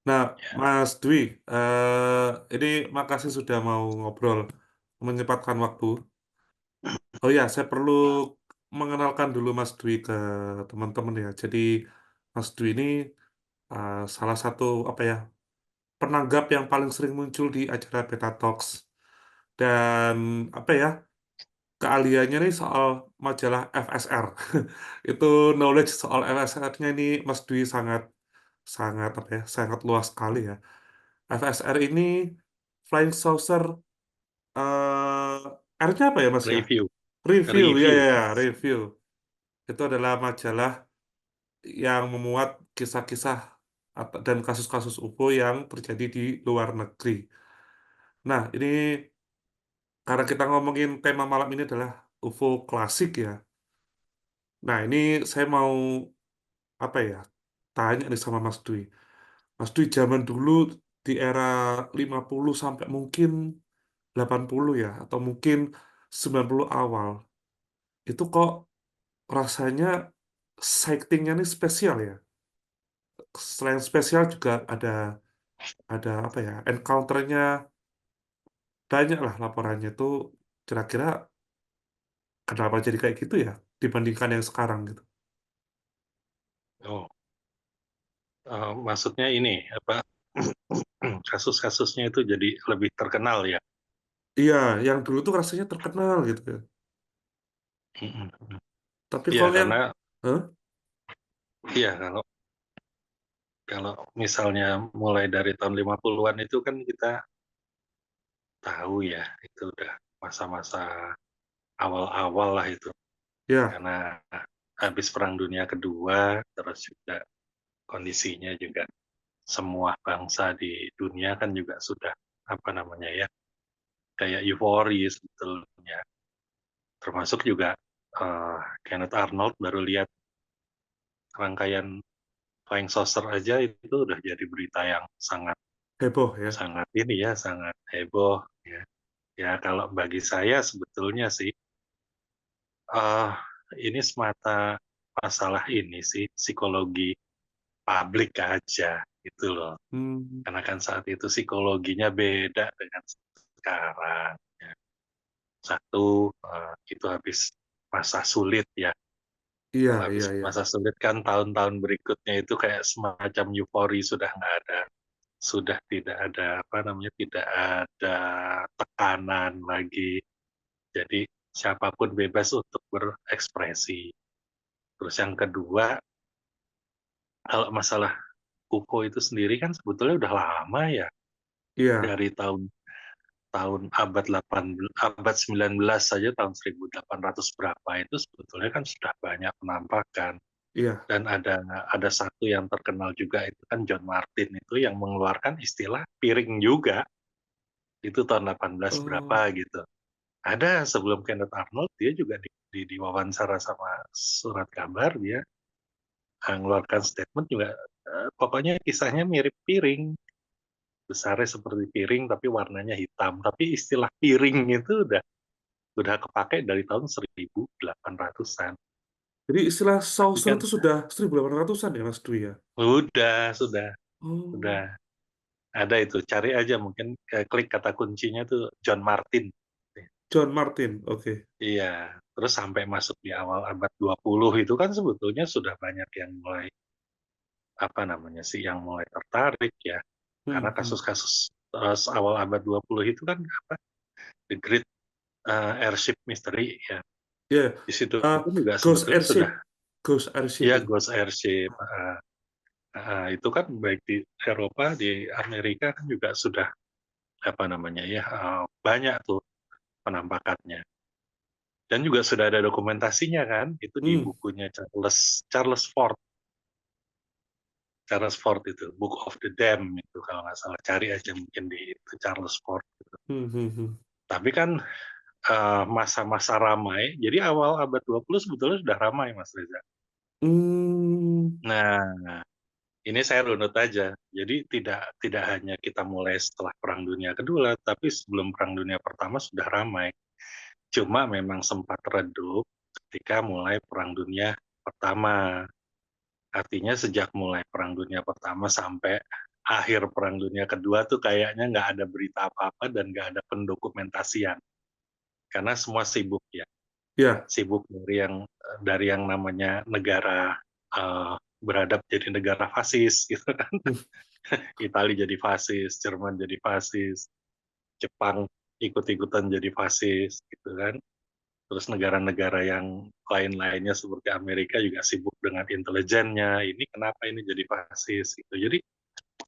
Nah, Ya, Mas Dwi, ini makasih sudah mau ngobrol, menyempatkan waktu. Oh ya, saya perlu mengenalkan dulu Mas Dwi ke teman-teman ya. Jadi, Mas Dwi ini salah satu apa ya penanggap yang paling sering muncul di acara Beta Talks dan apa ya keahliannya nih soal majalah FSR. Itu knowledge soal FSR-nya ini Mas Dwi sangat sangat apa ya sangat luas sekali ya. FSR ini Flying Saucer, R-nya apa ya Mas ya? review, Review, ya review. ya ya, review. Itu adalah majalah yang memuat kisah-kisah dan kasus-kasus UFO yang terjadi di luar negeri. Nah, ini karena kita ngomongin tema malam ini adalah UFO klasik ya. Nah, ini saya mau apa ya? Tanya nih sama Mas Dwi. Mas Dwi zaman dulu di era 50 sampai mungkin 80 ya atau mungkin 90 awal. Itu kok rasanya sightingnya ini spesial ya. Selain spesial juga ada apa ya? Encounter-nya banyak lah laporannya itu kira-kira kenapa jadi kayak gitu ya dibandingkan yang sekarang gitu. Oh, maksudnya ini apa? Kasus-kasusnya itu jadi lebih terkenal ya. Iya, yang dulu tuh rasanya terkenal gitu ya. Mm, mm. Tapi Iya kalau yang, karena Hah? iya kalau kalau misalnya mulai dari tahun 50-an itu kan kita tahu ya itu udah masa-masa awal-awal lah itu. Ya, Karena habis Perang Dunia Kedua, terus juga kondisinya juga semua bangsa di dunia kan juga sudah apa namanya ya kayak euforia sebetulnya. Termasuk juga Kenneth Arnold baru lihat rangkaian Flying Saucer aja itu udah jadi berita yang sangat heboh ya. sangat ini ya sangat heboh ya. Ya kalau bagi saya sebetulnya sih eh ini semata masalah ini sih psikologi publik aja gitu loh. Hmm, Karena kan saat itu psikologinya beda dengan sekarang. Ya. Satu, itu habis masa sulit ya. iya, Kalau habis iya, iya. masa sulit kan tahun-tahun berikutnya itu kayak semacam eufori sudah nggak ada, sudah tidak ada apa namanya, tidak ada tekanan lagi. Jadi siapapun bebas untuk berekspresi. Terus yang kedua, kalau masalah UFO itu sendiri kan sebetulnya udah lama ya, Iya, dari tahun tahun abad 18, abad 19 saja tahun 1800 berapa itu sebetulnya kan sudah banyak penampakan. iya. Dan ada satu yang terkenal juga itu kan John Martin itu yang mengeluarkan istilah piring juga itu tahun 18 berapa Oh, gitu. Ada sebelum Kenneth Arnold dia juga di wawancara sama surat kabar dia mengeluarkan statement juga pokoknya kisahnya mirip piring, besarnya seperti piring tapi warnanya hitam. Tapi istilah piring itu udah kepake dari tahun 1800-an. jadi istilah Tapi saucer kan itu sudah 1800-an ya Mas Dwi ya? sudah Oh, ada itu. Cari aja mungkin klik kata kuncinya tuh John Martin. John Martin, oke. Iya, terus sampai masuk di awal abad 20 itu kan sebetulnya sudah banyak yang mulai apa namanya sih yang mulai tertarik ya. Hmm, Karena hmm. kasus-kasus awal abad 20 itu kan apa The Great Airship Mystery ya. Ya, Di situ eh, pun juga Ghost sebetulnya sudah Airship, Ghost Airship ya itu. Ghost Airship. Itu kan baik di Eropa, di Amerika kan juga sudah apa namanya ya banyak tuh penampakannya. Dan juga sudah ada dokumentasinya kan, itu di Hmm, bukunya Charles Charles Fort. Charles Fort itu Book of the Damned itu kalau nggak salah cari aja mungkin di itu Charles Fort. Gitu. hmm, hmm, hmm. Tapi kan masa-masa ramai, jadi awal abad 20 sebetulnya sudah ramai Mas Reza. Hmm, Nah, ini saya runut aja. Jadi tidak tidak hanya kita mulai setelah Perang Dunia Kedua, tapi sebelum Perang Dunia Pertama sudah ramai. Cuma memang sempat redup ketika mulai Perang Dunia Pertama. Artinya sejak mulai Perang Dunia Pertama sampai akhir Perang Dunia Kedua tuh kayaknya nggak ada berita apa-apa dan nggak ada pendokumentasian. Karena semua sibuk ya, Ya. sibuk dari yang namanya negara beradab jadi negara fasis gitu kan. Hmm. Italia jadi fasis, Jerman jadi fasis, Jepang ikut-ikutan jadi fasis gitu kan. Terus negara-negara yang lain-lainnya seperti Amerika juga sibuk dengan intelijennya. Ini kenapa ini jadi fasis gitu. Jadi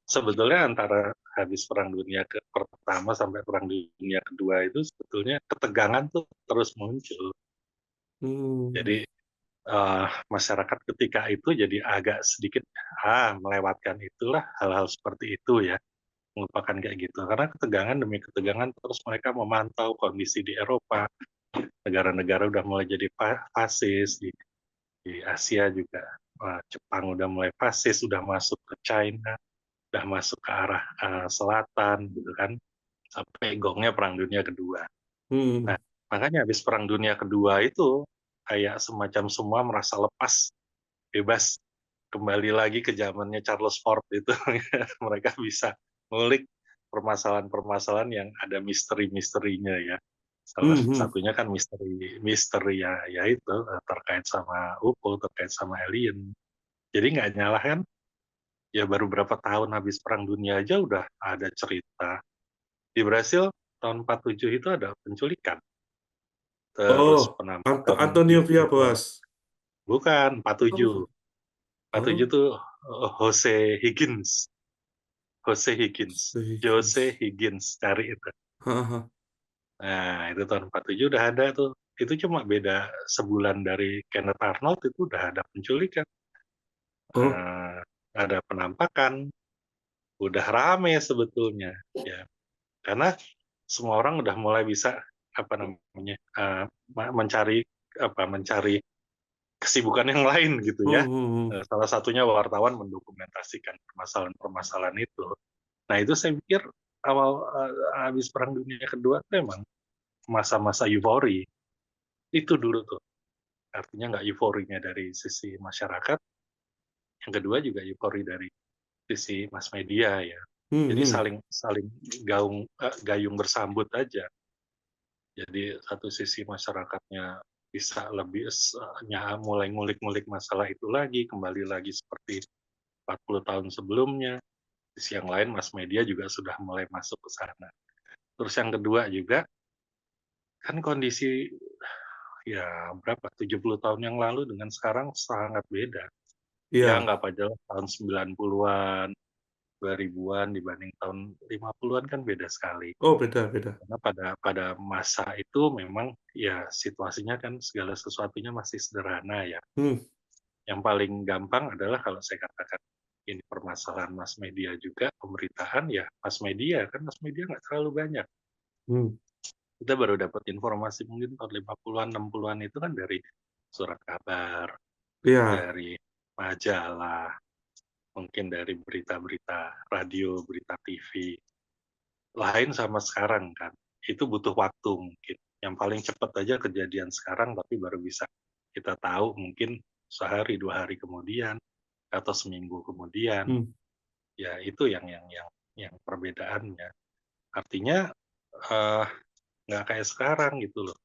sebetulnya antara habis Perang Dunia Pertama sampai Perang Dunia Kedua itu sebetulnya ketegangan tuh terus muncul. Hmm. Jadi masyarakat ketika itu jadi agak sedikit melewatkan itulah hal-hal seperti itu ya, melupakan kayak gitu. Karena ketegangan demi ketegangan terus mereka memantau kondisi di Eropa, negara-negara udah mulai jadi fasis di Asia juga. Jepang udah mulai fasis, udah masuk ke China, udah masuk ke arah selatan gitu kan, sampai gongnya Perang Dunia Kedua. Hmm. Nah, makanya habis Perang Dunia Kedua itu kayak semacam semua merasa lepas, bebas, kembali lagi ke zamannya Charles Fort itu. Mereka bisa ngulik permasalahan-permasalahan yang ada misteri-misterinya ya. Salah Hmm. Hmm. satunya kan misteri ya itu terkait sama UFO, terkait sama alien. Jadi nggak nyalahan, ya baru berapa tahun habis Perang Dunia aja udah ada cerita. Di Brasil tahun 47 itu ada penculikan, terus Oh, penampakan Antonio itu Villas-Boas. bukan 47. Oh. 47 Oh. tuh Jose Higgins. Jose Higgins. Jose Higgins. Higgins, cari itu. Haha. Nah, itu tahun 47 udah ada tuh. Itu cuma beda sebulan dari Kenneth Arnold itu udah ada penculikan. Oh. Eh, ada penampakan, udah rame sebetulnya. Ya, karena semua orang udah mulai bisa apa namanya mencari mencari kesibukan yang lain gitu Hmm. ya. Hmm. Hmm. Salah satunya wartawan mendokumentasikan permasalahan-permasalahan itu. Nah itu saya pikir awal habis Perang Dunia Kedua itu memang masa-masa eufori itu dulu tuh. Artinya nggak euforinya dari sisi masyarakat, yang kedua juga eufori dari sisi mass media ya. Hmm. Jadi Hmm. saling saling gayung bersambut aja. Jadi satu sisi masyarakatnya bisa lebih mulai ngulik-ngulik masalah itu lagi, kembali lagi seperti 40 tahun sebelumnya. Di sisi yang lain mass media juga sudah mulai masuk ke sana. Terus yang kedua juga, kan kondisi ya berapa, 70 tahun yang lalu dengan sekarang sangat beda. Ya Iya. nggak aja tahun 90-an, 2000-an dibanding tahun 50-an kan beda sekali. Oh, beda, beda. Karena pada masa itu memang ya situasinya kan segala sesuatunya masih sederhana ya. Hmm. Yang paling gampang adalah kalau saya katakan ini permasalahan mass media juga, pemberitaan ya mass media, kan mass media nggak terlalu banyak. Hmm. Kita baru dapat informasi mungkin tahun 50-an, 60-an itu kan dari surat kabar, Iya. dari majalah, mungkin dari berita-berita radio, berita TV. Lain sama sekarang kan, itu butuh waktu mungkin. Yang paling cepat aja kejadian sekarang, tapi baru bisa kita tahu mungkin sehari, 2 hari kemudian, atau seminggu kemudian. Hmm. Ya itu yang perbedaannya. Artinya eh, nggak kayak sekarang gitu loh.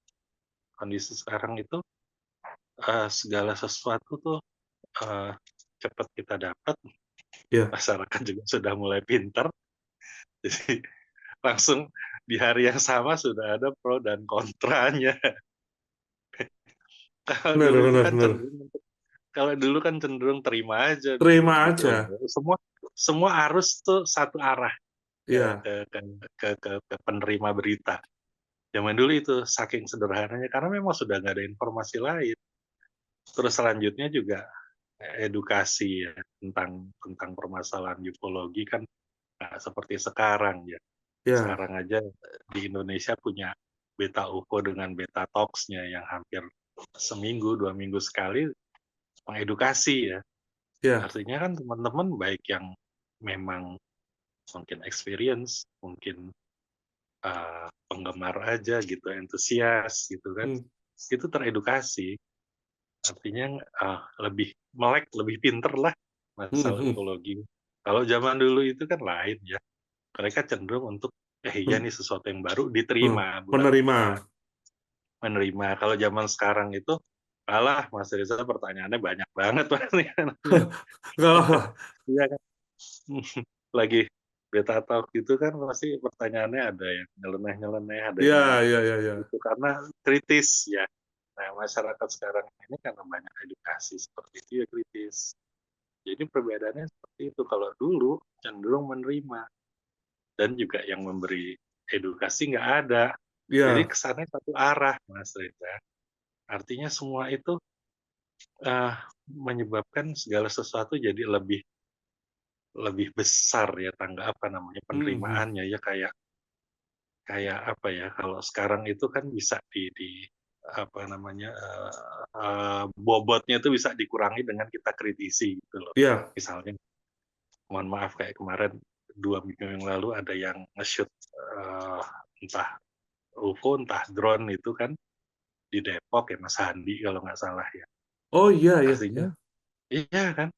Kondisi sekarang itu segala sesuatu tuh eh, cepat kita dapat, Iya. masyarakat juga sudah mulai pintar, jadi langsung di hari yang sama sudah ada pro dan kontranya. Kalau Benar, dulu itu benar, kan benar. cenderung terima aja Terima gitu loh. aja. Semua semua arus tuh satu arah ke Iya. ke ke ke penerima berita. Zaman dulu itu saking sederhananya karena memang sudah nggak ada informasi lain. Terus selanjutnya juga edukasi ya tentang tentang permasalahan ufologi kan nggak seperti sekarang ya. Iya. Sekarang aja di Indonesia punya Beta UFO dengan Beta Talks-nya yang hampir seminggu, 2 minggu sekali mengedukasi ya. Iya. Artinya kan teman-teman baik yang memang mungkin experience, mungkin penggemar aja gitu, entusias gitu kan, Hmm. itu teredukasi. Artinya lebih melek, lebih pinter lah Hmm. masalah Hmm. ufologi. Kalau zaman dulu itu kan lain ya, mereka cenderung untuk, iya Men- nih sesuatu yang baru hmm, diterima, menerima. bukan menerima. Kalau zaman sekarang itu, alah Mas Reza pertanyaannya banyak banget pasti kan. Kalau Iya kan? Lagi beta talk gitu kan pasti pertanyaannya ada yang nyeleneh-nyeleneh, ada ya, yang ya, ya, ya. itu karena kritis ya. Nah, masyarakat sekarang ini karena banyak edukasi seperti itu ya kritis. Jadi perbedaannya seperti itu. Kalau dulu cenderung menerima dan juga yang memberi edukasi nggak ada. Jadi Ya, kesannya satu arah, Mas Reza. Artinya semua itu uh, menyebabkan segala sesuatu jadi lebih lebih besar ya tangga apa namanya hmm, hmm. penerimaannya ya kayak kayak apa ya kalau sekarang itu kan bisa di apa namanya bobotnya itu bisa dikurangi dengan kita kritisi gitu loh. Ya, Misalnya, mohon maaf kayak kemarin 2 minggu yang lalu ada yang nge-shoot entah UFO, entah drone itu kan di Depok ya Mas Handi kalau nggak salah ya. oh iya, iya, Artinya, iya. iya kan,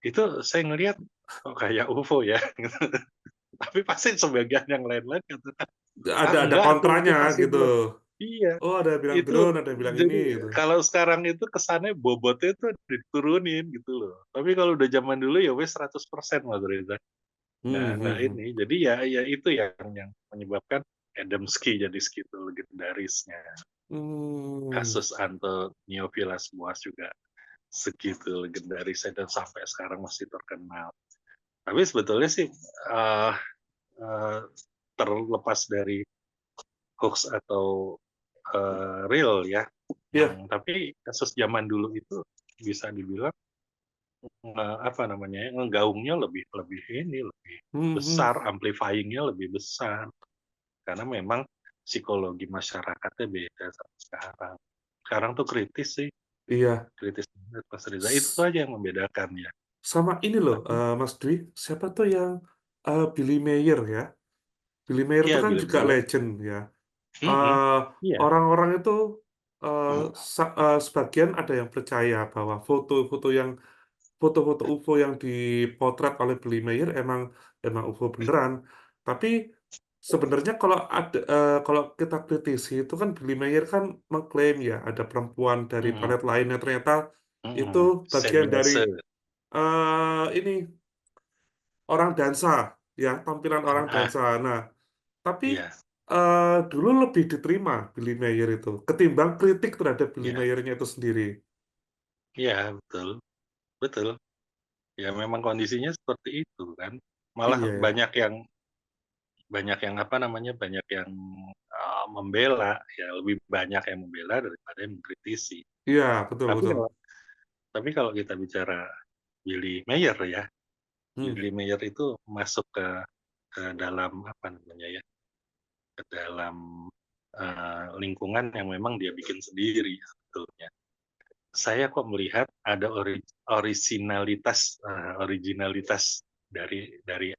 itu saya ngelihat kok kayak UFO ya. Tapi pasti sebagian yang lain-lain katakan, ah Ada enggak tuh itu kontranya pasti gitu. drone. Iya, Oh, ada yang bilang itu drone, ada yang bilang ini jadi gitu. kalau sekarang itu kesannya bobotnya itu diturunin gitu loh. Tapi kalau udah zaman dulu ya wes 100% Mas Reza. Hmm, Nggak hmm, hmm. ini. Jadi ya itu yang menyebabkan Adamski jadi segitu legendarisnya. Hmm, Kasus Antonio Villas Boas juga segitu legendarisnya dan sampai sekarang masih terkenal. Tapi sebetulnya sih uh, uh, terlepas dari hoax atau real ya, ya, tapi kasus zaman dulu itu bisa dibilang apa namanya ya, ngegaungnya lebih lebih ini lebih hmm, hmm. besar, amplifyingnya lebih besar karena memang psikologi masyarakatnya beda sama sekarang. Sekarang tuh kritis sih, Iya. kritis banget Mas Riza. Itu S- aja yang membedakan ya. Sama ini loh, Tapi Mas Dwi, siapa tuh yang Billy Mayer ya? Billy Mayer itu ya kan Billy juga Mayer, legend ya. mm-mm, Eh, iya, Orang-orang itu mm, sebagian ada yang percaya bahwa foto-foto UFO yang dipotret oleh Billy Mayer emang emang UFO beneran. Tapi sebenarnya kalau kita kritisi itu kan Billy Mayer kan mengklaim ya ada perempuan dari mm, planet lain yang ternyata itu bagian dari Semiase, ini orang dansa ya tampilan orang ah, dansa. Nah, tapi iya, dulu lebih diterima Billy Mayer itu ketimbang kritik terhadap Billy iya, Mayernya itu sendiri. iya betul, betul. Ya memang kondisinya seperti itu kan. Malah Iya ya. banyak yang apa namanya, banyak yang membela, ya lebih banyak yang membela daripada yang mengkritisi. Iya, betul Tapi betul. kalau tapi kalau kita bicara Billy Mayer ya, Hmm. Billy Mayer itu masuk ke dalam apa namanya ya, ke dalam lingkungan yang memang dia bikin sendiri sebetulnya. Saya kok melihat ada originalitas dari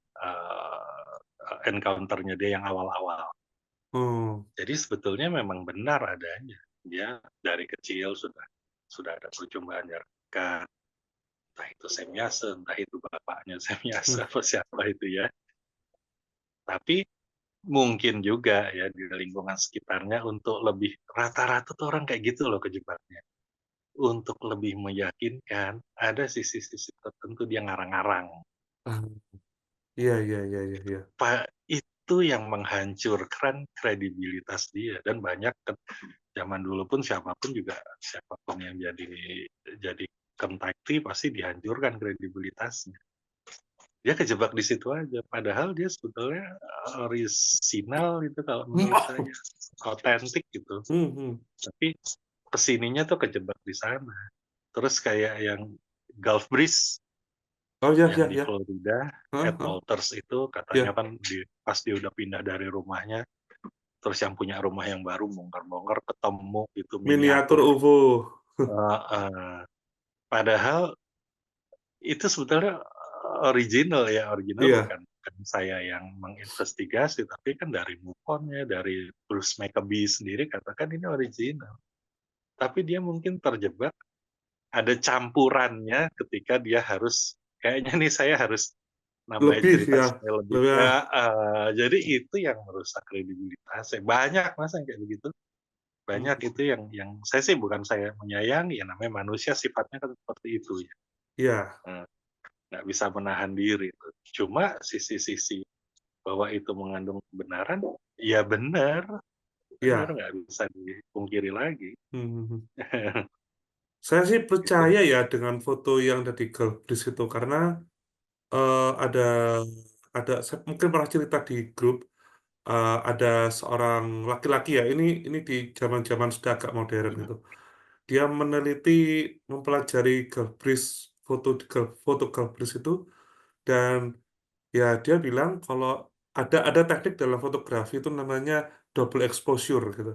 encounter-nya dia yang awal-awal. Oh. Jadi sebetulnya memang benar adanya. Dia dari kecil sudah ada perjumpaan jarak dekat, entah itu Semyase, entah itu bapaknya Semyase Hmm. apa siapa itu ya. Tapi mungkin juga ya di lingkungan sekitarnya untuk lebih rata-rata tuh orang kayak gitu loh kejebaknya. Untuk lebih meyakinkan, ada sisi-sisi tertentu dia ngarang-ngarang. Ah, iya iya iya iya iya. Pak itu yang menghancurkan kredibilitas dia dan banyak zaman dulu pun siapapun yang jadi kentakti pasti dihancurkan kredibilitasnya. Dia kejebak di situ aja. Padahal dia sebetulnya orisinal itu kalau menurut saya Hmm. otentik gitu. Hmm, hmm. Tapi kesininya tuh kejebak di sana. Terus kayak yang Gulf Breeze Oh ya yang ya di ya. Florida, Hah, Ed hah. Walters itu katanya Ya. kan pas dia udah pindah dari rumahnya, terus yang punya rumah yang baru bongkar-bongkar ketemu itu Miniatur miniatur. UFO. Uh, Padahal itu sebetulnya original Iya. bukan saya yang menginvestigasi, tapi kan dari MUFON-nya, dari Bruce Maccabee sendiri katakan ini original. Tapi dia mungkin terjebak ada campurannya ketika dia harus kayaknya nih saya harus nambahin Lebih cerita ya, supaya lebih lebih ya, jadi itu yang merusak kredibilitasnya. Banyak Mas yang kayak begitu. Banyak hmm, itu yang saya sih bukan saya menyayangi, ya namanya manusia sifatnya kan seperti itu ya, iya, eee, nggak bisa menahan diri tuh. Cuma sisi-sisi bahwa itu mengandung kebenaran, ya benar, benar iya. nggak bisa dipungkiri lagi. Hmm, hmm, hmm. Saya sih Itu percaya ya dengan foto yang ada di Galbris itu karena ada saya mungkin pernah cerita di grup, ada seorang laki-laki ya, ini di zaman-zaman sudah agak modern gitu. Dia meneliti, mempelajari Galbris, foto Galbris itu, dan ya dia bilang kalau ada teknik dalam fotografi itu namanya double exposure gitu.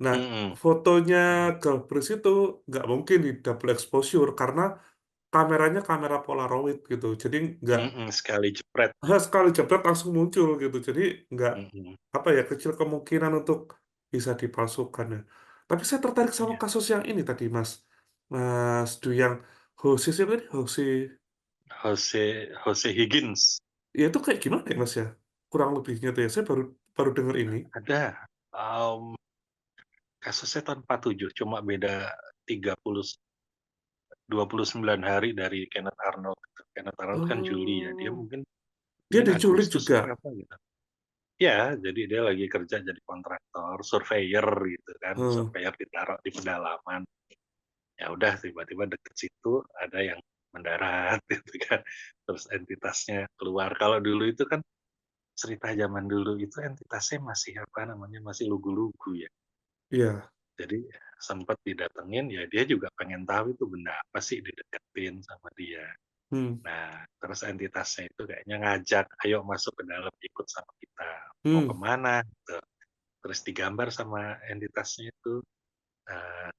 Nah, mhm, fotonya Galbris itu nggak mungkin di double exposure karena kameranya kamera Polaroid gitu. Jadi nggak sekali jepret, sekali jebret langsung muncul gitu. Jadi nggak mhm, apa ya, kecil kemungkinan untuk bisa dipalsukan ya. Tapi saya tertarik sama iya. kasus yang ini tadi Mas. Mas Du yang Hoshi siapa ini? Hoshi. Jose Higgins, Ya itu kayak gimana ya Mas ya? Kurang lebihnya tuh ya. Saya baru baru dengar ini. ada, kasusnya tahun 47 cuma beda 29 hari dari Kenneth Arnold. Kenneth Arnold kan Juli ya, dia Oh, mungkin dia mungkin diculik Agustus juga. apa gitu. Ya, jadi dia lagi kerja jadi kontraktor, surveyor gitu kan, Hmm. surveyor ditaruh di pedalaman. Ya udah tiba-tiba deket situ ada yang mendarat gitu kan, terus entitasnya keluar. Kalau dulu itu kan cerita zaman dulu itu entitasnya masih apa namanya, masih lugu-lugu ya. Iya. Jadi sempat didatengin, ya dia juga pengen tahu itu benda apa sih dideketin sama dia. Hmm. Nah, terus entitasnya itu kayaknya ngajak, "Ayo masuk ke dalam, ikut sama kita." "Mau Hmm. kemana?" Gitu. Terus digambar sama entitasnya itu,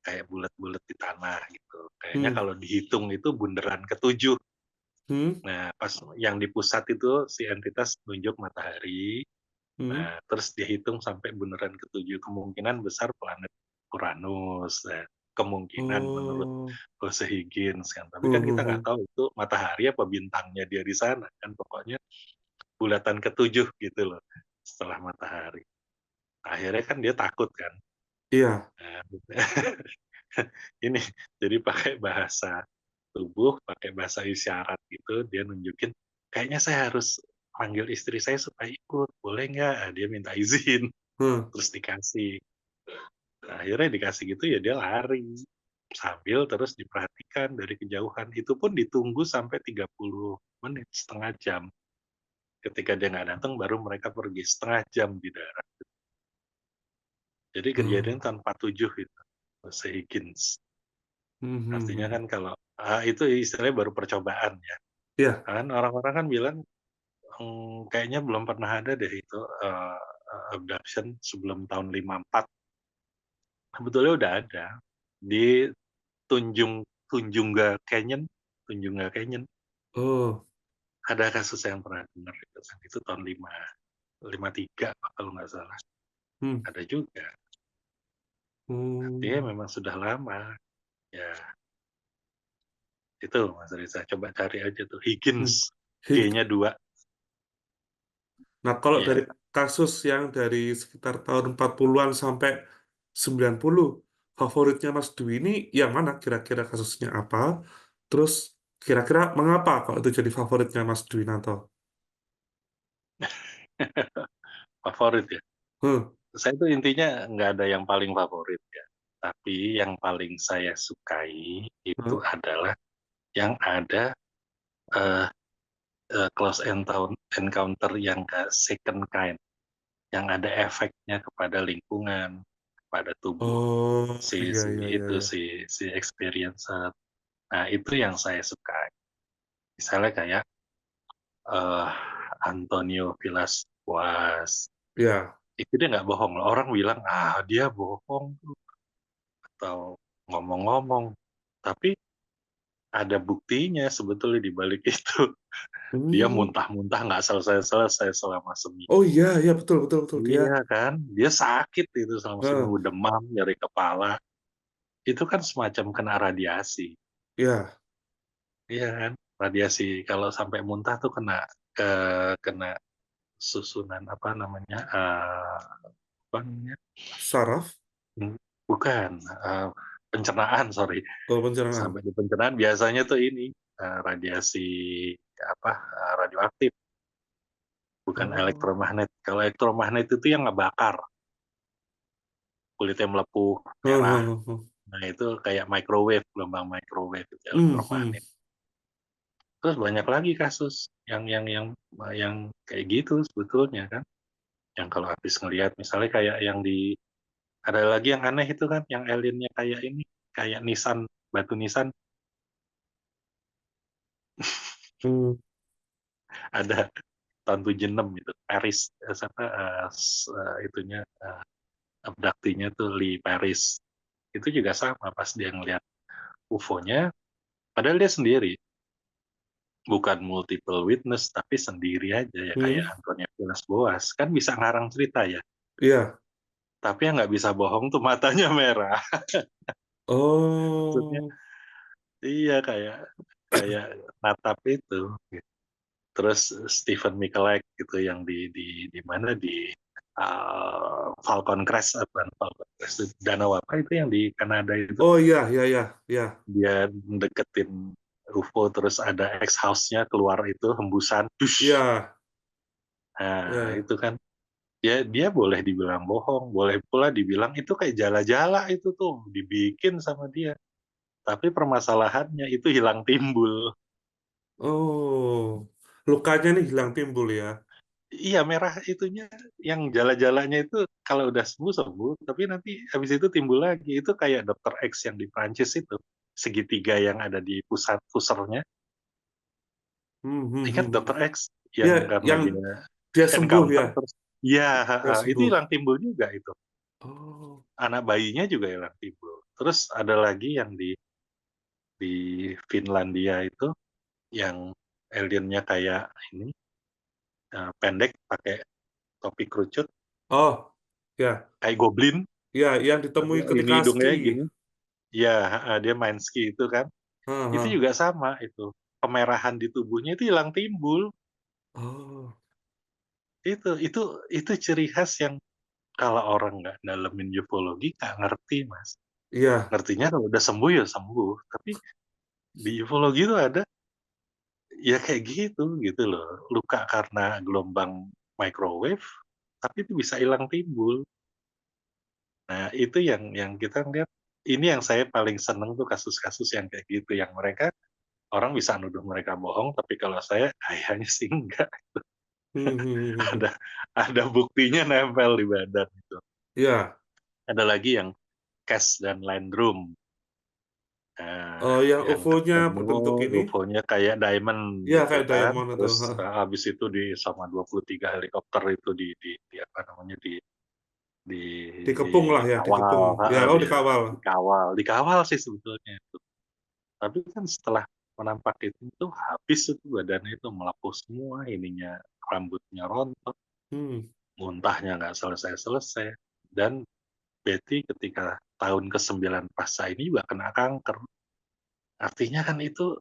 kayak bulat-bulat di tanah gitu. Kayaknya Hmm. kalau dihitung itu bunderan ketujuh. Hmm. Nah, pas yang di pusat itu si entitas nunjuk matahari. Hmm. Nah, terus dihitung sampai bunderan ketujuh, kemungkinan besar planet Uranus, kemungkinan menurut Oh. Jose Higgins kan. Tapi Hmm. kan Hmm. kita nggak Hmm. tahu itu matahari apa bintangnya dia di sana kan, pokoknya bulatan ketujuh gitu loh setelah matahari. Akhirnya kan dia takut kan. Iya. Nah, ini jadi pakai bahasa tubuh, pakai bahasa isyarat gitu, dia nunjukin, "Kayaknya saya harus panggil istri saya supaya ikut, boleh nggak?" Dia minta izin, Hmm. terus dikasih. Nah, akhirnya dikasih gitu ya dia lari, sambil terus diperhatikan dari kejauhan. Itu pun ditunggu sampai 30 menit, setengah jam. Ketika dia nggak datang baru mereka pergi, setengah jam di darat. Jadi kejadian Hmm. tahun 47 itu, se-Higgins. Hmm. Hmm. Artinya Hmm. kan kalau itu istilahnya baru percobaan ya. Iya. Kan orang-orang kan bilang, kayaknya belum pernah ada deh itu, abduction sebelum tahun 54. Sebetulnya udah ada. Di Tunjunga Canyon Tunjunga Canyon, Oh. ada kasus yang pernah dengar itu kan, itu tahun 53 kalau nggak salah, Hmm. ada juga. Artinya Hmm. memang sudah lama, ya itu Mas Riza, coba cari aja tuh Higgins, Hmm. Hik. G-nya 2, Nah, kalau iya. dari kasus yang dari sekitar tahun 40-an sampai 90, favoritnya Mas Dwi ini yang mana kira-kira kasusnya apa? Terus kira-kira mengapa kalau itu jadi favoritnya Mas Dwi Nanto? Favorit ya? Hmm. Saya tuh intinya nggak ada yang paling favorit ya, tapi yang paling saya sukai itu Hmm. adalah yang ada, eee close encounter yang second kind, yang ada efeknya kepada lingkungan, kepada tubuh Oh, si iya, si iya, iya, itu, iya. si experiencer. Nah, itu yang saya suka. Misalnya kayak, eee, Antonio Villas-Boas, Iya. itu dia nggak bohong loh, orang bilang, "Ah, dia bohong tuh," atau ngomong-ngomong, tapi ada buktinya sebetulnya di balik itu. Dia Hmm. muntah-muntah nggak selesai-selesai selama Oh seminggu. iya, iya, betul, betul, betul. Dia, Iya kan, dia sakit itu selama eh, seminggu, demam, nyeri kepala, itu kan semacam kena radiasi, iya. iya kan? Radiasi kalau sampai muntah tuh kena kena susunan apa namanya, apa namanya, Saraf? bukan, pencernaan, sorry. Oh, pencernaan. Sampai di pencernaan biasanya tuh ini, radiasi apa, radioaktif, bukan Oh. elektromagnet. Kalau elektromagnet itu yang ngebakar, kulitnya melepuh, Hmm, merah. hmm, hmm. Nah, itu kayak microwave, gelombang microwave itu Hmm, hmm. elektromagnet. Terus banyak lagi kasus yang kayak gitu sebetulnya kan. Yang kalau habis ngelihat misalnya kayak yang di ada lagi yang aneh itu kan, yang aliennya kayak ini, kayak nisan, batu nisan, Hmm. ada tahun 76 itu Paris, siapa, itunya, abdaktinya tuh Lee Paris. Itu juga sama pas dia ngelihat UFO-nya, padahal dia sendiri, bukan multiple witness, tapi sendiri aja ya Hmm. kayak Antonio Villas Boas, kan bisa ngarang cerita ya, Iya. tapi yang nggak bisa bohong tuh matanya merah. Maksudnya, Oh. iya kayak kayak natap itu. Terus Stephen Michalak gitu yang di mana di Falcon Crest, apa Falcon Crest, danau apa itu yang di Kanada itu, Oh, iya, iya, iya, iya. dia deketin UFO terus ada exhaust-nya keluar itu hembusan, Iya, dush. Nah, iya. itu kan dia boleh dibilang bohong, boleh pula dibilang itu kayak jala-jala itu tuh dibikin sama dia. Tapi permasalahannya itu hilang timbul. Oh. Lukanya nih hilang timbul ya. Iya, merah itunya yang jala-jalanya itu kalau udah sembuh sembuh, tapi nanti habis itu timbul lagi. Itu kayak Dokter X yang di Prancis itu, segitiga yang ada di pusat pusernya. Hmm, hmm, Ingat hmm, hmm. Dokter X Ya, yang karena yang dia dia sembuh ya. encounter terus, ya Dia itu sembuh. hilang timbul juga itu. Oh. Anak bayinya juga hilang timbul. Terus ada lagi yang di Finlandia itu yang aliennya kayak ini, pendek pakai topi kerucut Oh, ya. kayak goblin, Ya, yang tapi ditemui lini ketika hidungnya ski. gini. Iya, dia main ski itu kan. Hah, Itu hah. juga sama itu. Kemerahan di tubuhnya itu hilang timbul. Oh, Itu ciri khas yang kalau orang nggak dalemin ufologi nggak ngerti, Mas. iya, Ngertinya kalau udah sembuh ya sembuh. Tapi di ufologi itu ada ya kayak gitu loh. Luka karena gelombang microwave, tapi itu bisa hilang timbul. Nah, itu yang kita lihat. Ini yang saya paling seneng tuh kasus-kasus yang kayak gitu, yang mereka orang bisa nuduh mereka bohong, tapi kalau saya kayaknya sih enggak. hmm, hmm, hmm, hmm. Ada ada buktinya nempel di badan itu. Iya. Ada lagi yang Cash dan Landrum. Nah, Oh, yang yang UFO-nya ketemu berbentuk ini, UFO-nya kayak diamond ya gitu kayak kan. diamond itu. Terus Hah. habis itu di sama 23 helikopter itu di apa namanya di Dikepung lah ya, kawal, dikepung. Ya, oh dia dikawal. dikawal sih sebetulnya itu. Tapi kan setelah menampak itu habis itu badannya itu melepuh semua, ininya rambutnya rontok, Hmm, muntahnya nggak selesai-selesai. Dan Betty ketika tahun ke-9 pasca ini juga kena kanker. Artinya kan itu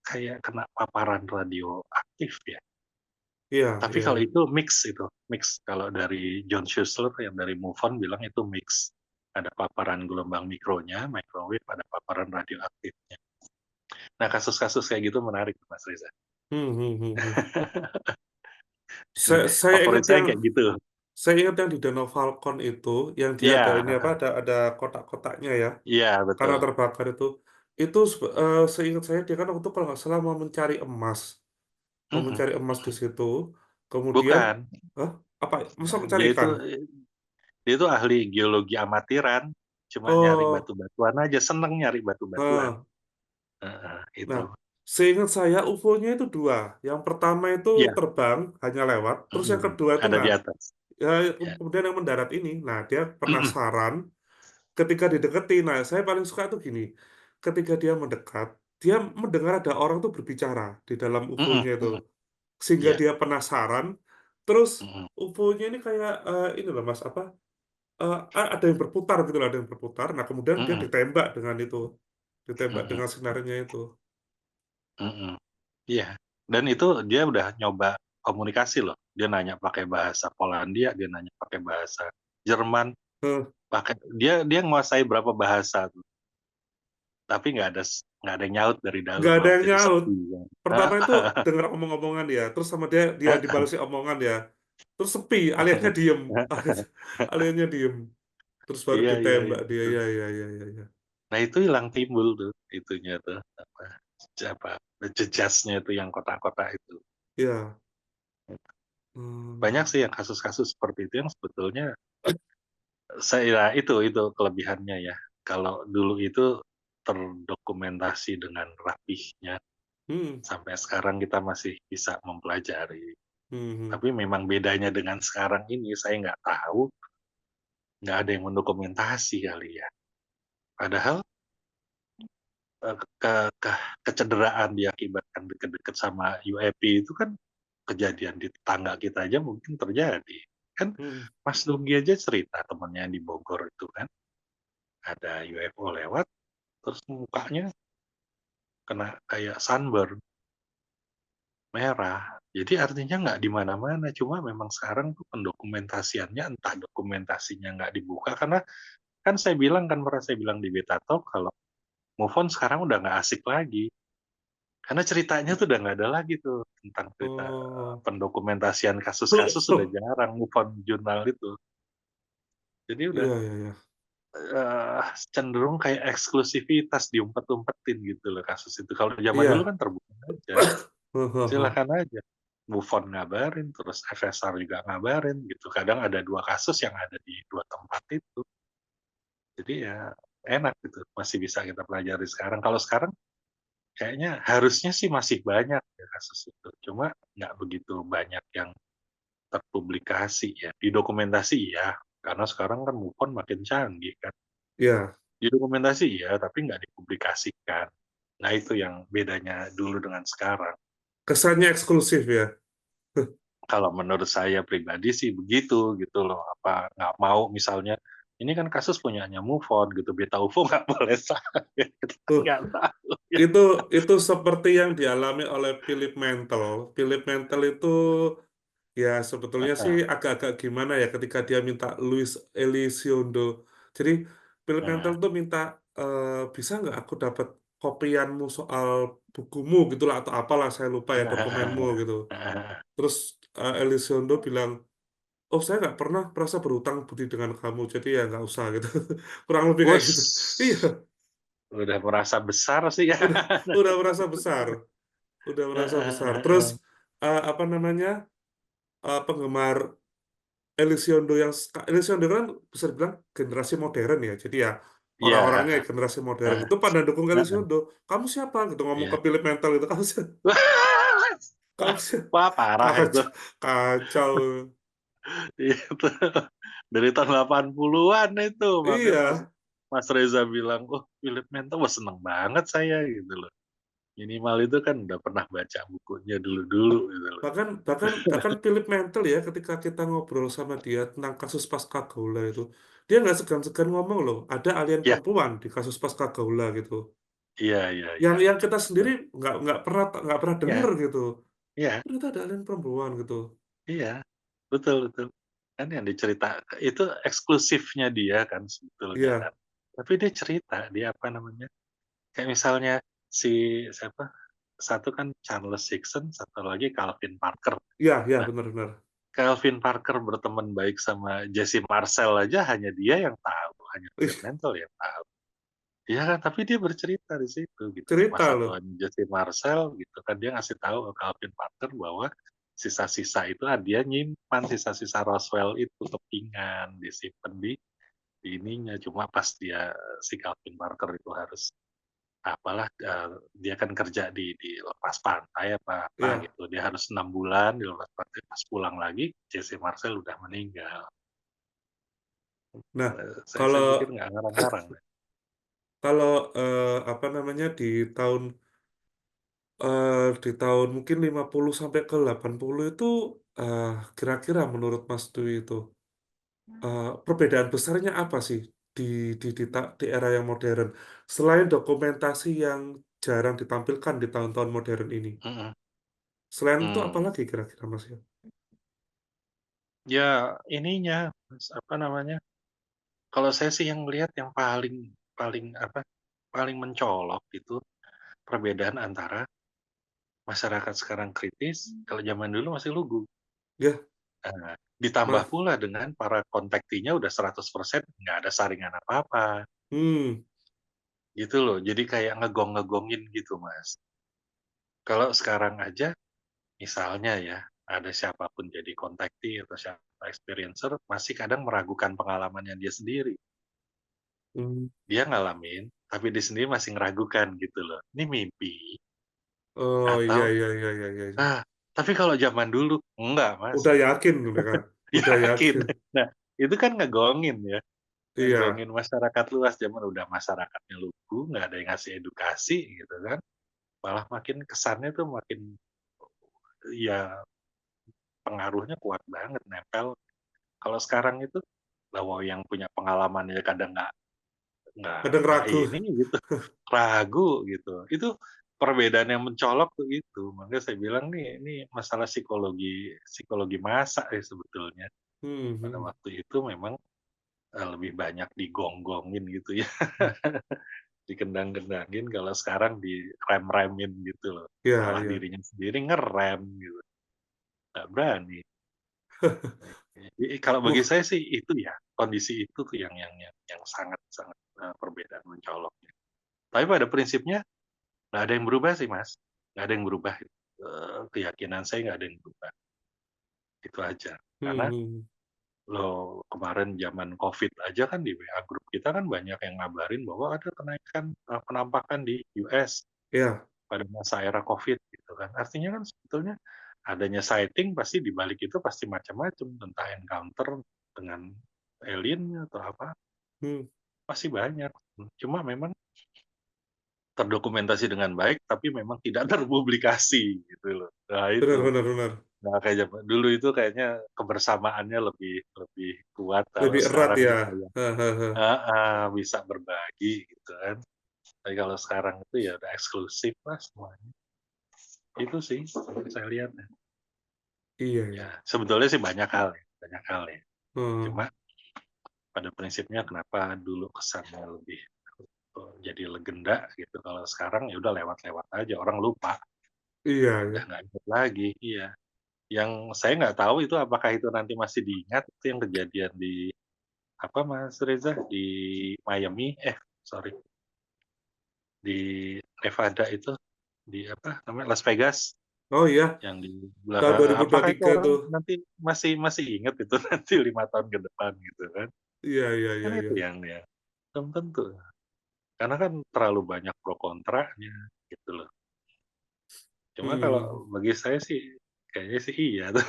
kayak kena paparan radioaktif ya. iya, Tapi kalau iya. itu mix. Kalau dari John Schuessler yang dari MUFON bilang itu mix. Ada paparan gelombang mikronya, microwave, ada paparan radioaktifnya. Nah, kasus-kasus kayak gitu menarik, Mas Reza. Hmm, hmm, hmm, hmm. Saya ingat Favorit saya yang kayak gitu. di Danau Falcon itu, yang dia Iya, ada ini apa, ada kotak-kotaknya ya, iya karena betul. terbakar itu. Itu seingat saya dia kan waktu itu kalau nggak salah mau Mm-mm. mencari emas di situ. Kemudian, Bukan, Hah? Apa? Masa mencari dia itu ikan? dia itu ahli geologi amatiran, cuma nyari Oh, batu-batuan aja, seneng nyari batu-batuan. eh. Nah, Itu. seingat saya UFO-nya itu dua. Yang pertama itu Iya, terbang, hanya lewat. Terus yang mm-mm. kedua itu Ada nah, di atas. ya, Ya. kemudian yang mendarat ini. Nah, dia Mm-mm. penasaran ketika didekati. Nah, saya paling suka tuh gini. Ketika dia mendekat, dia mendengar ada orang tuh berbicara di dalam Mm-mm. UFO-nya itu. Mm-mm. Sehingga Iya. dia penasaran. Terus Mm-mm. UFO-nya ini kayak ini loh Mas, apa? Ada yang berputar gitu loh, ada yang berputar. Nah, kemudian dia Mm-mm. ditembak dengan itu. Ditembak Mm-mm. dengan sinarnya itu. Mm-mm. Iya. Dan itu dia udah nyoba komunikasi loh. Dia nanya pakai bahasa Polandia, dia nanya pakai bahasa Jerman, Heh, pakai dia dia nguasai berapa bahasa tuh, tapi nggak ada yang nyaut dari dalam nggak ada laut, yang jadi nyaut. sepi kan. Pertama itu dengar omong-omongan dia, terus sama dia dia dibalasi omongan ya, terus sepi, aliennya diem, aliennya diem, terus baru Iya iya ditembak iya, dia, betul. ya ya ya ya ya. Nah itu hilang timbul tuh, itunya tuh, apa, jejasnya itu yang kotak-kotak itu. Ya, hmm, Banyak sih yang kasus-kasus seperti itu yang sebetulnya saya itu kelebihannya ya. Kalau dulu itu terdokumentasi dengan rapihnya, hmm, sampai sekarang kita masih bisa mempelajari. hmm, hmm. Tapi memang bedanya dengan sekarang ini, saya nggak tahu, nggak ada yang mendokumentasi kali ya. Padahal ke ke kecederaan diakibatkan deket-deket sama UAP itu kan kejadian di tetangga kita aja mungkin terjadi. Kan Hmm. Mas Nugi aja cerita temennya di Bogor itu kan, ada UFO lewat, terus mukanya kena kayak sunburn, merah. Jadi artinya nggak di mana-mana, cuma memang sekarang tuh pendokumentasiannya entah dokumentasinya nggak dibuka karena kan pernah saya bilang di Beta Talk kalau move on sekarang udah nggak asik lagi. Karena ceritanya tuh udah nggak ada lagi tuh tentang cerita Oh, pendokumentasian kasus-kasus sudah jarang move on jurnal itu. Jadi udah iya iya iya. cenderung kayak eksklusivitas diumpet-umpetin gitu loh kasus itu. Kalau zaman dulu Iya. kan terbuka aja, Hahaha. silakan aja. Move on ngabarin, terus FSR juga ngabarin gitu. Kadang ada 2 kasus yang ada di 2 tempat itu. Jadi ya enak gitu, masih bisa kita pelajari sekarang. Kalau sekarang kayaknya harusnya sih masih banyak ya kasus itu, cuma nggak begitu banyak yang terpublikasi ya. Didokumentasi ya, karena sekarang kan move on makin canggih kan. Iya, Didokumentasi ya, tapi nggak dipublikasikan. Nah itu yang bedanya dulu dengan sekarang. kesannya eksklusif ya. Kalau menurut saya pribadi sih begitu gitu loh. Apa nggak mau misalnya ini kan kasus punyanya Move On gitu, Beta UFO nggak boleh saya, kita kan Tuh, nggak tahu ya. itu itu seperti yang dialami oleh Philip Mantel. Philip Mantel itu ya sebetulnya sih Heeh, agak-agak gimana ya ketika dia minta Luis Elizondo. Jadi Philip Mantel heeh, tuh minta bisa nggak aku dapat kopianmu soal bukumu gitulah atau apalah saya lupa ya dokumenmu gitu. heeh. Terus Elizondo bilang, oh saya nggak pernah merasa berutang budi dengan kamu, jadi ya nggak usah gitu. Kurang lebih kayak gitu. Iya, Udah merasa besar sih ya. udah udah merasa besar, udah merasa besar. Terus apa namanya penggemar Elizondo kan bisa dibilang generasi modern ya. Jadi ya orang-orangnya ya Iya, generasi modern itu pada dukung Elizondo. Kamu siapa? Gitu ngomong ke iya. Philip Mental itu kamu siapa? Kamu siapa? Wah, parah itu. Kacau, kacau. Itu dari tahun 80-an itu, makanya Mas Iya. Mas Reza bilang, "Oh, Philip Mantle, wah seneng banget saya," gitu loh. Minimal itu kan udah pernah baca bukunya dulu-dulu gitu loh. Bahkan bahkan bahkan Philip Mantle ya ketika kita ngobrol sama dia tentang kasus Pasca Gaula itu, dia nggak segan-segan ngomong loh, ada alien Iya, perempuan di kasus Pasca Gaula gitu. iya iya iya. Yang kita sendiri nggak pernah dengar Iya, gitu. iya, Ternyata ada alien perempuan gitu. iya, betul betul. Kan yang dicerita itu eksklusifnya dia kan sebetulnya kan. Iya, Tapi dia cerita, dia apa namanya, kayak misalnya si siapa, satu kan Charles Hickson, satu lagi Calvin Parker. iya, iya Nah, benar-benar. Calvin Parker berteman baik sama Jesse Marcel aja hanya dia yang tahu, hanya Philip Ih, Mantle yang tahu. Iya kan, tapi dia bercerita di situ gitu loh. cerita Masa loh. tuanya Jesse Marcel gitu kan, dia ngasih tahu ke Calvin Parker bahwa sisa-sisa itu dia nyimpan sisa-sisa Roswell itu kepingan disimpan di ininya. Cuma pas si Calvin Parker itu harus apalah dia kan kerja di lepas pantai apa Iya. gitu. Dia harus 6 bulan di lepas pantai. Pas pulang lagi, Jesse Marcel udah meninggal. Nah, Saya kalau pikir nggak ngarang-ngarang. kalau apa namanya tahun di tahun mungkin 50 sampai ke 80 itu eh, kira-kira menurut Mas Dwi itu perbedaan besarnya apa sih di di era yang modern selain dokumentasi yang jarang ditampilkan di tahun-tahun modern ini? Mhm. Selain itu Mmm, apalagi kira-kira, Mas, ya? ya ininya, Mas, apa namanya, kalau saya sih yang lihat yang paling paling apa, paling mencolok itu perbedaan antara masyarakat sekarang kritis, kalau zaman dulu masih lugu. Ya, Ditambah Mas, pula dengan para kontaktinya udah 100% nggak ada saringan apa-apa, hmm, gitu loh. Jadi kayak ngegong-ngegongin gitu, Mas. Kalau sekarang aja misalnya ya, ada siapapun jadi kontakti atau siapa experiencer, masih kadang meragukan pengalamannya dia sendiri. mmm, Dia ngalamin, tapi dia sendiri masih ngeragukan gitu loh. Ini mimpi oh, iya atau iya iya iya iya iya. ah, tapi kalau zaman dulu, enggak Mas, Udah yakin mereka, udah yakin. yakin. Nah, itu kan ngegongin ya, Iya, ngegongin masyarakat luas, zaman udah masyarakatnya lugu, nggak ada yang ngasih edukasi gitu kan, malah makin kesannya tuh makin ya pengaruhnya kuat banget, nempel. Kalau sekarang itu, lah wow yang punya pengalaman ya kadang kadang nggak ragu. ini gitu, ragu gitu. Itu perbedaan yang mencolok tuh itu. Makanya saya bilang nih, ini masalah psikologi psikologi masa ya sebetulnya. Mhm Pada mhm, waktu itu memang, lebih banyak digonggongin gitu ya, mmm, dikendang-kendangin, kalau sekarang direm-remin gitu loh. iya Malah iya. dirinya sendiri ngerem gitu, nggak berani. Kalau bagi Wah, saya sih itu ya, kondisi itu tuh yang sangat sangat, perbedaan mencolok. Tapi pada prinsipnya nggak ada yang berubah sih, Mas, nggak ada yang berubah, keyakinan saya nggak ada yang berubah, itu aja. mhm Karena mhm, loh kemarin zaman Covid aja kan di WA grup kita kan banyak yang ngabarin bahwa ada kenaikan, penampakan di US iya, pada masa era Covid gitu kan. Artinya kan sebetulnya adanya sighting pasti di balik itu pasti macam-macam, entah encounter dengan alien atau apa, mmm, pasti banyak. Cuma memang terdokumentasi dengan baik, tapi memang tidak terpublikasi gitu loh. Nah bener itu. bener bener. Nah kayak zaman dulu itu kayaknya kebersamaannya lebih lebih kuat, kalau Lebih erat sekarang ya, nih kayak heeh. heeh, bisa berbagi gitu kan. Tapi kalau sekarang itu ya udah eksklusif lah semuanya. Itu sih yang saya lihat ya. Iya Ya iya, sebetulnya sih banyak hal ya. heeh, Cuma pada prinsipnya kenapa dulu kesannya lebih, jadi legenda gitu, kalau sekarang ya udah lewat-lewat aja, orang lupa, iya udah ya. nggak inget lagi, iya. Yang saya nggak tahu itu apakah itu nanti masih diingat itu yang kejadian di apa Mas Reza, di Miami, sorry, di Nevada itu, di apa namanya, Las Vegas, Oh iya, yang di tahun belakang apakah itu 2023 orang tuh. nanti masih masih ingat itu nanti 5 tahun ke depan gitu kan. Iya iya Kan iya iya. itu yang belum tentu, karena kan terlalu banyak pro kontranya gitu loh. Cuma kalau Mhm. bagi saya sih kayaknya sih iya tuh.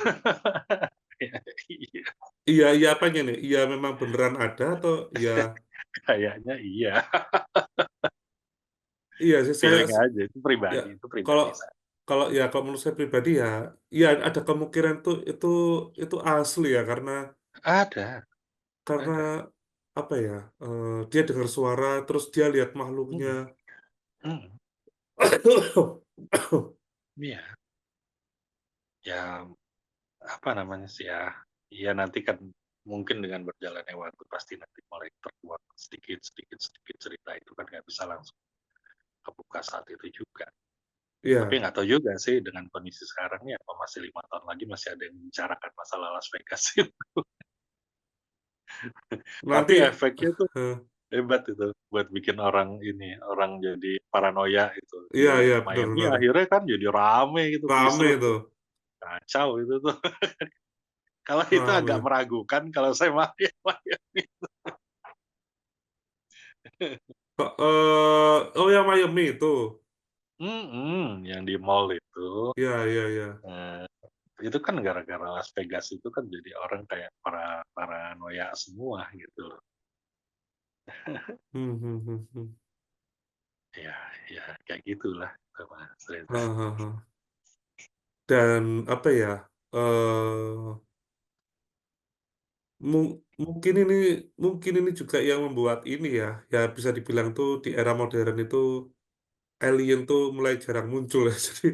Iya, Iya iya apanya nih? Iya memang beneran ada atau iya kayaknya iya, iya sih saya feeling aja ya itu kalau pribadi saya. kalau menurut saya pribadi ya, iya ada kemungkinan tuh itu asli ya Ada karena ada, apa ya, dia dengar suara terus dia lihat makhluknya. mhm mhm, iya, ya apa namanya sih ya, ya nanti kan mungkin dengan berjalannya waktu pasti nanti mulai terkuak sedikit sedikit sedikit cerita itu kan nggak bisa langsung kebuka saat itu juga. Tapi Iya, nggak tahu juga sih dengan kondisi sekarang nih apa masih 5 tahun lagi masih ada yang membicarakan masalah Las Vegas itu. Tapi nanti efeknya tuh heeh, hebat itu buat bikin orang ini, orang jadi paranoia itu. iya Di iya, bener Miami bener, akhirnya kan jadi rame gitu, rame kisruh itu, tuh, kacau itu tuh. Kalau itu agak rame. meragukan kalau saya Miami. Oh yang Miami itu? Yang di mall itu, Iya iya iya. eee, itu kan gara-gara Las Vegas itu kan jadi orang kayak paranoia semua gitu loh. Mmm, mhm mhm mhm. Ya ya kayak gitulah itu Mas Reza. Heeh heeh heeh. Dan apa ya, eee, mungkin ini juga yang membuat ini ya, ya bisa dibilang tuh di era modern itu alien tuh mulai jarang muncul ya. Jadi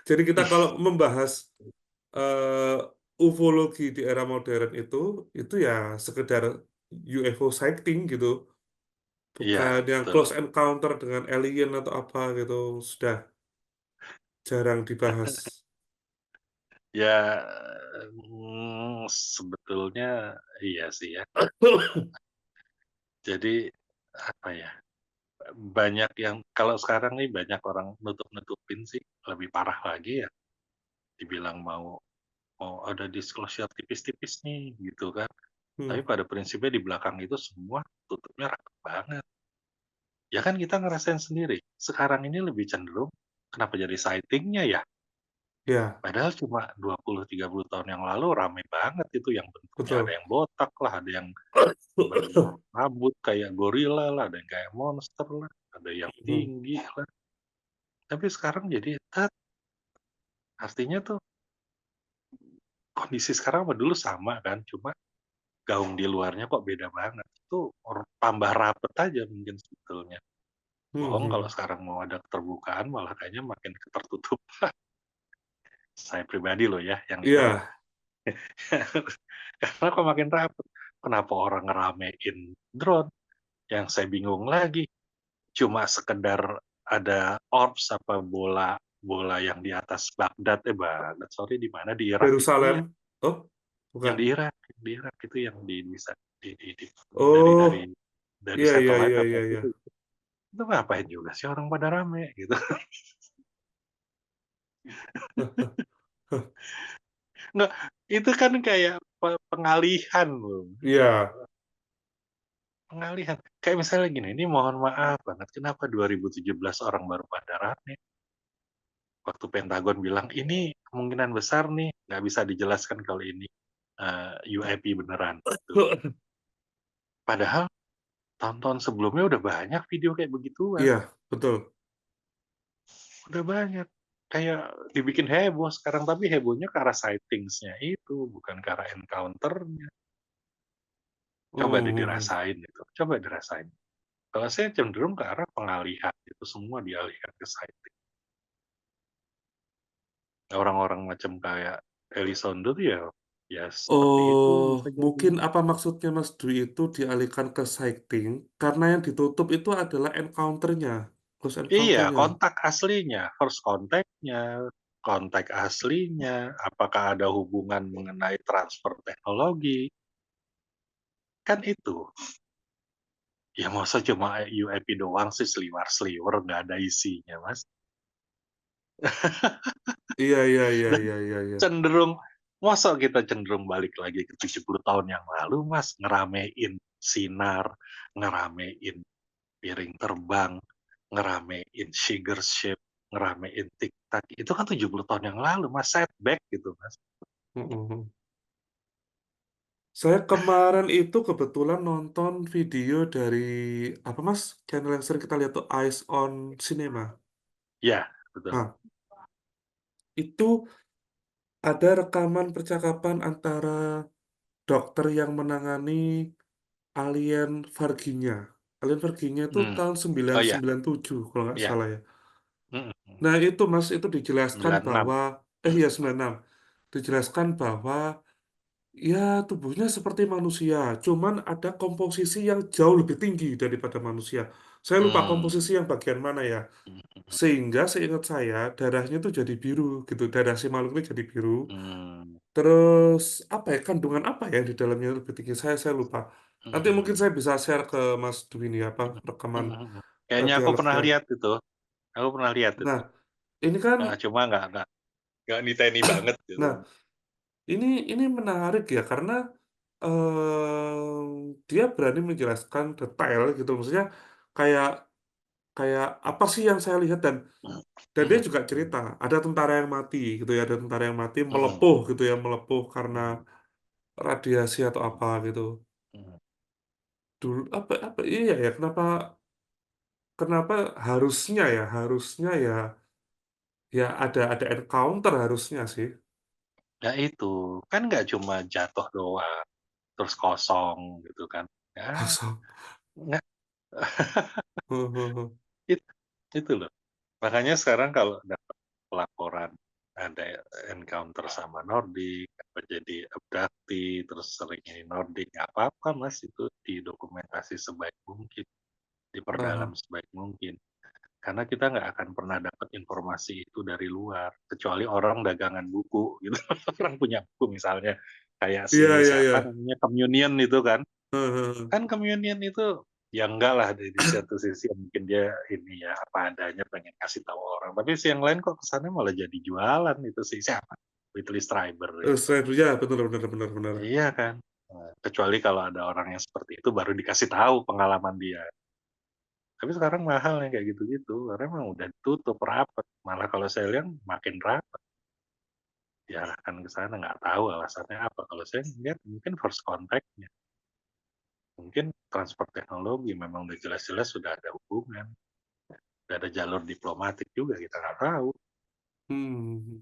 Jadi kita kalau membahas eh, ufologi di era modern itu ya sekedar UFO sighting gitu, bukan Iya, yang betul. close encounter dengan alien atau apa gitu, sudah jarang dibahas. Ya, sebetulnya iya sih ya. Jadi, apa ya, banyak yang kalau sekarang nih banyak orang nutup-nutupin sih, lebih parah lagi ya, dibilang mau mau ada disclosure tipis-tipis nih, gitu kan. Tapi Hmm, pada prinsipnya di belakang itu semua tutupnya rapat banget. Ya kan kita ngerasain sendiri, sekarang ini lebih cenderung, kenapa jadi sighting-nya ya? ya, Padahal cuma 20, 30 tahun yang lalu rame banget itu yang bentuknya ada betul. yang botak lah, ada yang berambut kayak gorila lah, ada yang kayak monster lah, ada yang Hmm, tinggi lah. Tapi sekarang jadi artinya tuh kondisi sekarang sama dulu sama kan, cuma gaung di luarnya kok beda banget. Itu tambah rapet aja mungkin sebetulnya. hmm, Bohong kalau hmm. sekarang mau ada keterbukaan malah kayaknya makin ketertutup. Saya pribadi loh ya yang lihat. Iya, Karena kok makin rapet. Kenapa orang ngeramein drone? Yang saya bingung lagi, cuma sekedar ada orbs apa bola bola yang di atas Baghdad, Baghdad, sorry di mana, di Irak itu ya, Yerusalem. Oh, yang bukan. Di Irak itu yang bisa di dari Oh, iya, iya, satelit iya, apa iya, iya. itu ngapain juga sih orang pada rame gitu. Nggak, itu kan kayak pengalihan loh. Iya, Pengalihan. Kayak misalnya gini, ini mohon maaf banget, kenapa 2017 orang baru pada rame? Waktu Pentagon bilang, ini kemungkinan besar nih, nggak bisa dijelaskan kalau ini UAP beneran. Gitu. Padahal tahun-tahun sebelumnya udah banyak video kayak begituan. iya, betul. Udah banyak. Kayak dibikin heboh sekarang, tapi hebohnya ke arah sightings-nya itu, bukan ke arah encounter-nya. Coba deh Hmm, dirasain itu, coba dirasain. Kalau saya cenderung ke arah pengalihan, itu semua dialihkan ke sighting. Orang-orang macam kayak Elizondo tuh ya, ya seperti itu Oh, bisa jadi. mungkin apa maksudnya Mas Dwi itu dialihkan ke sighting karena yang ditutup itu adalah encounter-nya, close Iya, encounter-nya. kontak aslinya, first contact-nya, kontak aslinya, apakah ada hubungan mengenai transfer teknologi, kan itu. Ya masa cuma UAP doang sih, sliwer-sliwer, nggak ada isinya, Mas. Iya, iya, iya, iya, iya, iya. Cenderung, masa kita cenderung balik lagi ke 70 tahun yang lalu, Mas, ngeramein sinar, ngeramein piring terbang, ngeramein sugar shape, ngeramein TikTok. Itu kan 70 tahun yang lalu, Mas, setback gitu, Mas. Mm-mm. Saya kemarin itu kebetulan nonton video dari apa Mas? Channel yang sering kita lihat tuh Eyes on Cinema. Ya, betul. Nah, itu ada rekaman percakapan antara dokter yang menangani Alien Varginha. Alien Varginha itu Hmm. tahun Oh ya, 1997 kalau nggak ya. salah ya. Mm, Nah itu Mas, itu dijelaskan 96. bahwa, ya 96. Dijelaskan bahwa ya tubuhnya seperti manusia, cuman ada komposisi yang jauh lebih tinggi daripada manusia. Saya lupa Hmm. komposisi yang bagian mana ya. Sehingga seingat saya darahnya itu jadi biru gitu. Darah si makhluk ini jadi biru. Hmm. Terus apa ya, kandungan apa ya di dalamnya lebih tinggi, saya lupa. Nanti mungkin Hmm. saya bisa share ke Mas Dwi ini apa rekaman Hmm. Kayaknya aku pernah dialognya. lihat itu. Aku pernah lihat itu. Nah, ini kan, Nah, cuma nggak niteni banget gitu. nah ini menarik ya karena dia berani menjelaskan detail gitu. Maksudnya kayak kayak apa sih yang saya lihat, dan dia Hmm. juga cerita ada tentara yang mati gitu ya, ada tentara yang mati Hmm. melepuh gitu ya, melepuh karena Hmm. radiasi atau apa gitu. Hmm. Dulu apa iya ya, kenapa kenapa harusnya ya ada encounter harusnya sih. Ya itu kan nggak cuma jatuh doang, terus kosong gitu kan. Ya, Kosong. nggak itu, itu loh. Makanya sekarang kalau dapat pelaporan ada encounter sama Nordik, apa jadi abductee, terus sering ini Nordik, nggak apa-apa Mas, itu didokumentasi sebaik mungkin, diperdalam Aha. sebaik mungkin. Karena kita nggak akan pernah dapat informasi itu dari luar, kecuali orang dagangan buku gitu. Orang punya buku misalnya, kayak Iya, si iya, iya. siapa namanya, Communion itu kan. Heeh. Kan Communion itu, ya enggak lah di satu sisi mungkin dia ini ya, apa adanya pengen kasih tahu orang, tapi si yang lain kok kesannya malah jadi jualan itu si siapa, Whitley Strieber itu. Saya ya benar, benar, benar, benar. Iya kan? Kecuali kalau ada orang yang seperti itu baru dikasih tahu pengalaman dia. Tapi sekarang mahal nih kayak gitu-gitu, karena emang udah tutup rapat. Malah kalau saya lihat makin rapat, diarahkan ke sana, nggak tahu alasannya apa. Kalau saya lihat mungkin first contact-nya, mungkin transfer teknologi memang udah jelas-jelas sudah ada hubungan, udah ada jalur diplomatik juga, kita nggak tahu. Hmm.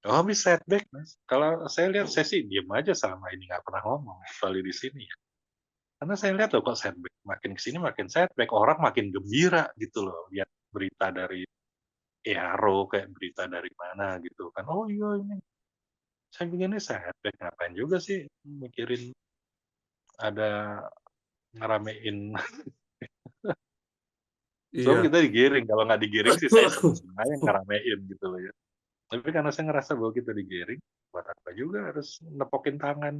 Oh, habis setback, Mas. Kalau saya lihat, saya sih diem aja selama ini, nggak pernah ngomong, kecuali di sini ya. Karena saya lihat loh kok setback, makin kesini makin setback, orang makin gembira gitu loh, lihat berita dari EARO, kayak berita dari mana gitu kan. Oh iya ini, saya begini setback, ngapain juga sih mikirin ada ngeramein. Soalnya Iya. kita digiring, kalau nggak digiring sih saya seneng aja ngeramein gitu loh ya. Tapi karena saya ngerasa bahwa kita digiring, buat apa juga harus nepokin tangan.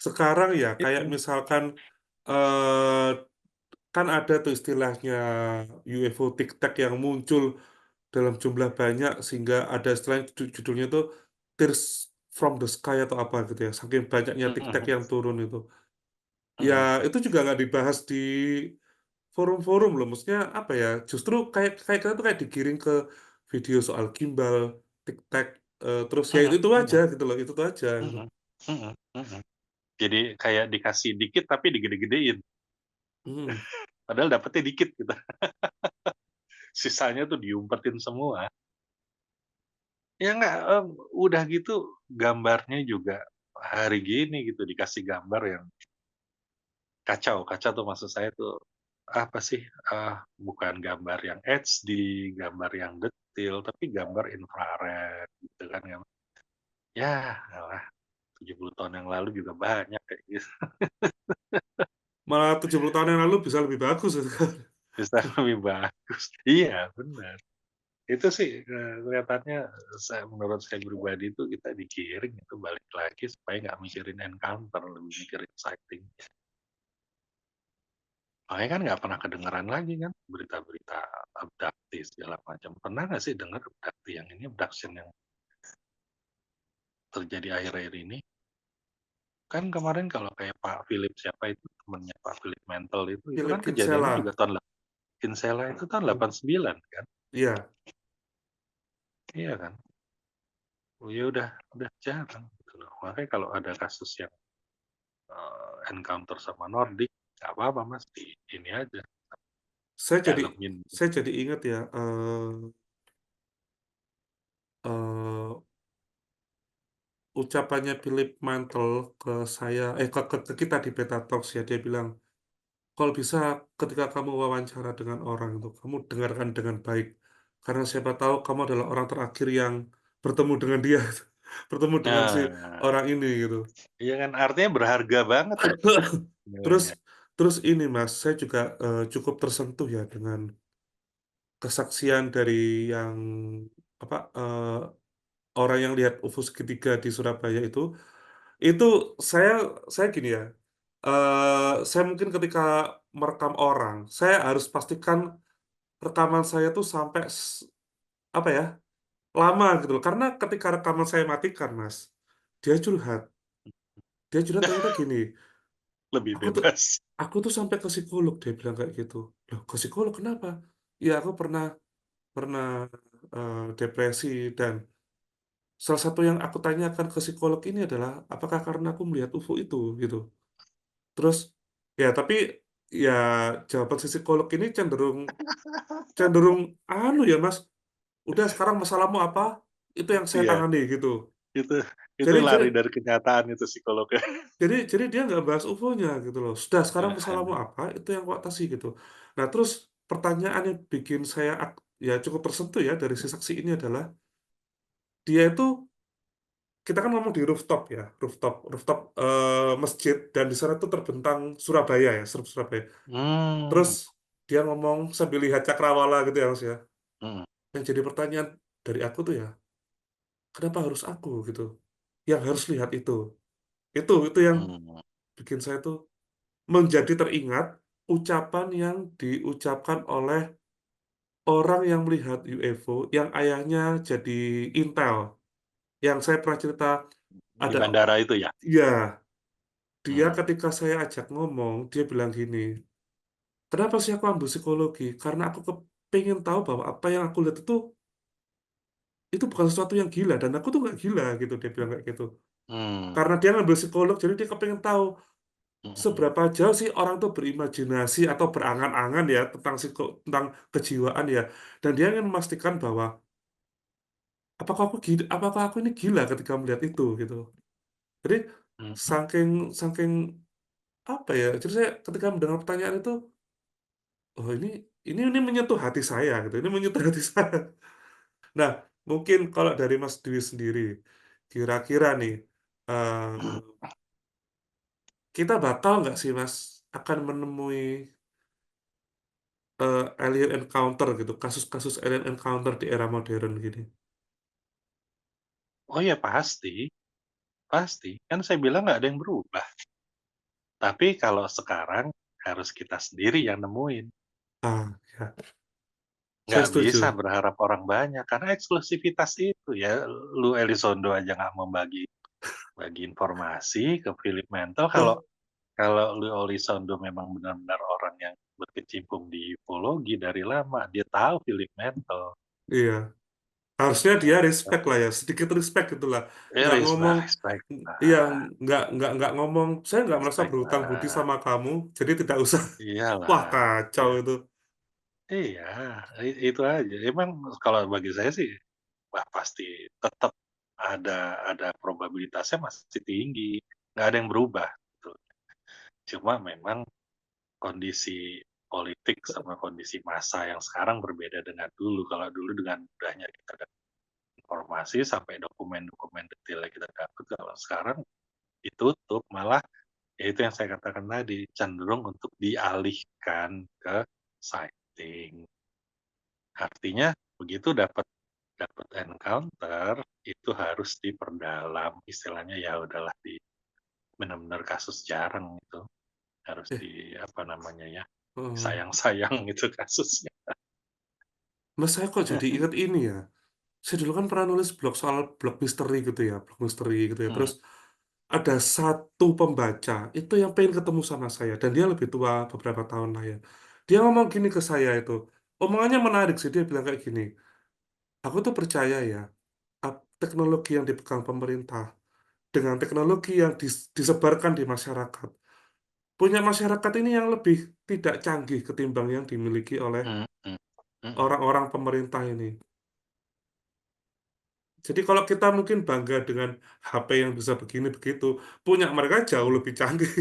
Sekarang ya kayak Itu. misalkan eh kan ada tuh istilahnya UFO tic-tac yang muncul dalam jumlah banyak sehingga ada istilah judulnya tuh Tears from the Sky atau apa gitu ya. Saking banyaknya tic-tac Mhm, yang turun itu. Ya mhm, itu juga nggak dibahas di forum-forum loh. Maksudnya apa ya? Justru kayak kayak kita tuh kayak digiring ke video soal gimbal, tic-tac, terus ya mhm, itu aja mhm, gitu loh. Itu tuh aja gitu. mhm, mhm, mhm. Jadi kayak dikasih dikit tapi digede-gedein, Hmm. padahal dapetnya dikit gitu. Sisanya tuh diumpetin semua. Ya nggak, udah gitu gambarnya juga hari gini gitu dikasih gambar yang kacau. Kacau tuh maksud saya tuh, apa sih, bukan gambar yang HD, gambar yang detail, tapi gambar infrared gitu kan ya. Ya elah, 70 tahun yang lalu juga banyak kayak gitu. Malah 70 tahun yang lalu bisa lebih bagus gitu kan. Bisa lebih bagus. Iya, benar. Itu sih, kelihatannya menurut saya pribadi itu kita digiring itu balik lagi supaya nggak mikirin encounter, lebih mikirin sighting. Makanya kan nggak pernah kedengeran lagi kan berita-berita abduksi segala macam. Pernah nggak sih dengar abduksi yang ini, abduction yang terjadi akhir-akhir ini? Kan kemarin kalau kayak Pak Philip siapa itu, temennya Pak Philip Mantle itu Philip kan kejadiannya juga Kinsella. tahun Kinsella itu tahun 89 kan? Iya, Iya kan? Oh ya udah jarang gitu loh. Makanya kalau ada kasus yang encounter sama Nordik, nggak apa-apa Mas, di ini aja, saya jadi dalemin. saya jadi ingat ya eh, ucapannya Philip Mantle ke saya ke kita di Beta Talks ya dia bilang kalau bisa ketika kamu wawancara dengan orang itu kamu dengarkan dengan baik karena siapa tahu kamu adalah orang terakhir yang bertemu dengan dia bertemu dengan si Nah, orang ini gitu. iya kan artinya berharga banget itu Terus nilainya. terus ini Mas, saya juga cukup tersentuh ya dengan kesaksian dari yang apa orang yang lihat UFO segitiga di Surabaya itu saya saya gini ya, saya mungkin ketika merekam orang, saya harus pastikan rekaman saya tuh sampai apa ya lama gitu loh, karena ketika rekaman saya matikan Mas, dia curhat, dia curhat ternyata gini, Lebih aku tuh bebas. aku tuh sampai ke psikolog dia bilang kayak gitu, loh ke psikolog kenapa? Ya aku pernah pernah depresi dan salah satu yang aku tanyakan ke psikolog ini adalah apakah karena aku melihat UFO itu gitu. Terus ya tapi ya jawaban si psikolog ini cenderung cenderung anu ya Mas. Udah sekarang masalahmu apa? Itu yang saya Iya, tangani gitu. itu itu Jadi lari jadi dari kenyataan itu psikolognya. jadi dia nggak bahas UFO-nya gitu loh. Sudah sekarang masalahmu Heeh. apa? Itu yang kau atasi gitu. Nah terus pertanyaan yang bikin saya ya cukup tersentuh ya dari si saksi ini adalah dia itu, kita kan ngomong di rooftop ya, rooftop rooftop masjid, dan di sana tuh terbentang Surabaya ya, Surabaya. Terus Hmm, dia ngomong sambil lihat cakrawala gitu ya Mas ya. mhm, Yang jadi pertanyaan dari aku tuh ya, kenapa harus aku gitu yang harus lihat itu? Itu yang mmm, bikin saya tuh menjadi teringat ucapan yang diucapkan oleh orang yang melihat UFO yang ayahnya jadi intel. Yang saya pernah cerita di ada, bandara itu ya? ya, dia Mmm, ketika saya ajak ngomong, dia bilang gini, kenapa sih aku ambil psikologi? Karena aku pengen tahu bahwa apa yang aku lihat itu bukan sesuatu yang gila, dan aku tuh nggak gila gitu, dia bilang kayak gitu. mmm, Karena dia ngambil psikolog, jadi dia kepengen tahu mhm mhm, seberapa jauh sih orang tuh berimajinasi atau berangan-angan ya tentang tentang kejiwaan ya. Dan dia ingin memastikan bahwa apakah aku ini gila ketika melihat itu gitu. Jadi mhm, saking saking apa ya? Jadi saya ketika mendengar pertanyaan itu, oh ini menyentuh hati saya gitu. Ini menyentuh hati saya. Nah, mungkin kalau dari Mas Dwi sendiri, kira-kira nih, kita bakal nggak sih Mas akan menemui alien encounter gitu, kasus-kasus alien encounter di era modern gini? oh ya pasti pasti, kan saya bilang nggak ada yang berubah. Tapi kalau sekarang harus kita sendiri yang nemuin, Ah, ya, saya nggak bisa setuju. berharap orang banyak karena eksklusivitas itu ya, lu Elizondo aja nggak mau bagi bagi informasi ke Philip Mantle. Kalau kalau lu Elizondo memang benar-benar orang yang berkecimpung di ufologi dari lama, dia tahu Philip Mantle, Iya, harusnya dia gitu. respect lah ya, sedikit respect gitulah. Nggak ngomong, Respect respect iya, lah nggak ngomong, saya nggak merasa respect berhutang budi lah, sama kamu, jadi tidak usah. Wah, iyalah, kacau iya itu. iya, itu aja. Emang kalau bagi saya sih, wah pasti tetap ada probabilitasnya masih tinggi, nggak ada yang berubah, gitu. Cuma memang kondisi politik sama kondisi massa yang sekarang berbeda dengan dulu. Kalau dulu dengan mudahnya kita dapat informasi sampai dokumen-dokumen detailnya kita dapat, kalau sekarang ditutup, malah ya itu yang saya katakan tadi, cenderung untuk dialihkan ke sighting. Artinya begitu dapat dapat encounter, itu harus diperdalam, istilahnya ya udahlah benar-benar kasus jarang itu, harus Eh, apa namanya ya, eh, sayang-sayang itu kasusnya. Mas, saya kok jadi ingat ini ya. Saya dulu kan pernah nulis blog soal blog misteri gitu ya, blog misteri gitu ya. Mhm Terus ada satu pembaca itu yang pengen ketemu sama saya, dan dia lebih tua beberapa tahun lah ya. Dia ngomong gini ke saya itu, omongannya menarik sih. Dia bilang kayak gini, aku tuh percaya ya, teknologi yang dipegang pemerintah dengan teknologi yang disebarkan di masyarakat, punya masyarakat ini yang lebih tidak canggih ketimbang yang dimiliki oleh mhm mhm mhm orang-orang pemerintah ini. Jadi kalau kita mungkin bangga dengan HP yang bisa begini begitu, punya mereka jauh mhm lebih canggih.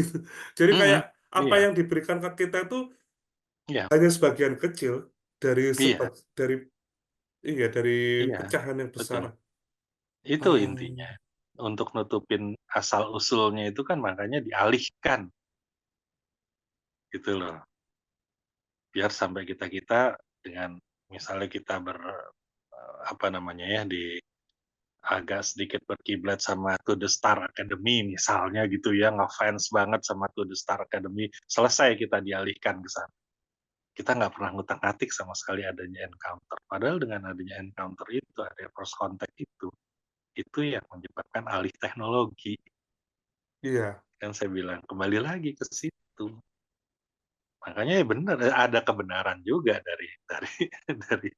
Jadi mhm, kayak apa iya yang diberikan ke kita itu iya hanya sebagian kecil dari iya dari, iya, dari iya, pecahan yang besar. betul. Itu intinya. Oh, Untuk nutupin asal-usulnya itu kan makanya dialihkan, gitu loh. Biar sampai kita-kita dengan misalnya kita apa namanya ya, agak sedikit berkiblat sama To The Star Academy misalnya gitu ya, ngefans banget sama To The Star Academy, selesai kita dialihkan ke sana. Kita nggak pernah ngutak-ngatik sama sekali adanya encounter. Padahal dengan adanya encounter itu, ada first contact itu yang menyebabkan alih teknologi. iya. Kan saya bilang, kembali lagi ke situ. Makanya ya benar, ada kebenaran juga dari dari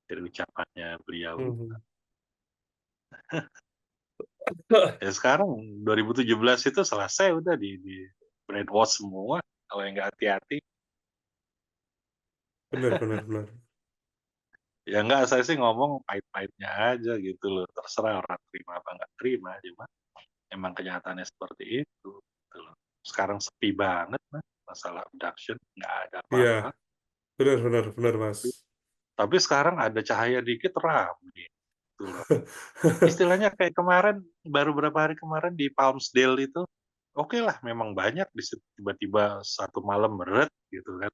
dari ucapannya beliau itu. Mhm. Ya sekarang 2017 itu selesai udah di brainwash semua kalau yang nggak hati-hati. Benar, benar, benar. Ya nggak, saya sih ngomong pahit-pahitnya aja gitu loh, terserah orang terima apa nggak terima, cuma emang kenyataannya seperti itu, gitu loh. Sekarang sepi banget Mas, masalah abduction, nggak ada Iya, apa-apa. benar, benar, benar, Mas. Tapi sekarang ada cahaya dikit rame, gitu loh. Istilahnya kayak kemarin, baru beberapa hari kemarin di Palmsdale itu, oke lah memang banyak tiba-tiba satu malam gitu kan.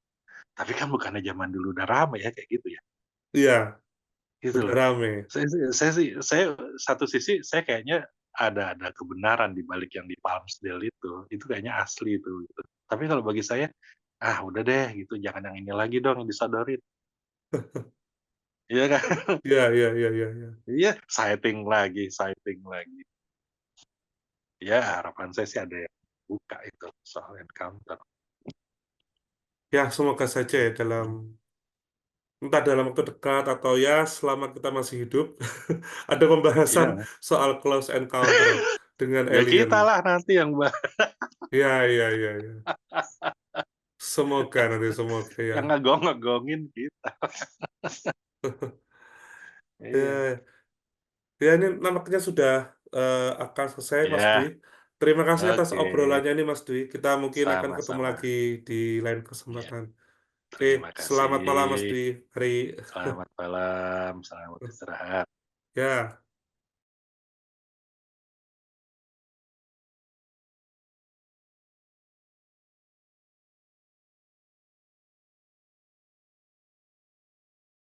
Tapi kan bukannya zaman dulu udah rame ya kayak gitu ya, Iya, gitu udah loh. rame. Saya satu sisi saya kayaknya ada kebenaran di balik yang di Palmsdale itu kayaknya asli itu, gitu. Tapi kalau bagi saya, ah udah deh gitu, jangan yang ini lagi dong yang disodorin, iya kan? Iya iya iya iya iya. Iya, sighting lagi. Ya harapan saya sih ada yang buka itu soal encounter. Ya semoga saja ya entah dalam waktu dekat atau ya selama kita masih hidup, ada pembahasan Iya, soal close encounter dengan ya alien. kita lah nanti yang Iya iya iya iya. Semoga nanti, semoga ya. yang ngegong-ngegongin kita. Iya. Ya, ya ini nampaknya sudah akan selesai, Mas Dwi. Ya, Terima kasih atas oke. obrolannya ini, Mas Dwi. Kita mungkin akan ketemu Sama-sama. lagi di lain Ya, kesempatan. Oke, terima selamat malam, Mas kasih. Dwi. Mari, Selamat malam, selamat istirahat. ya.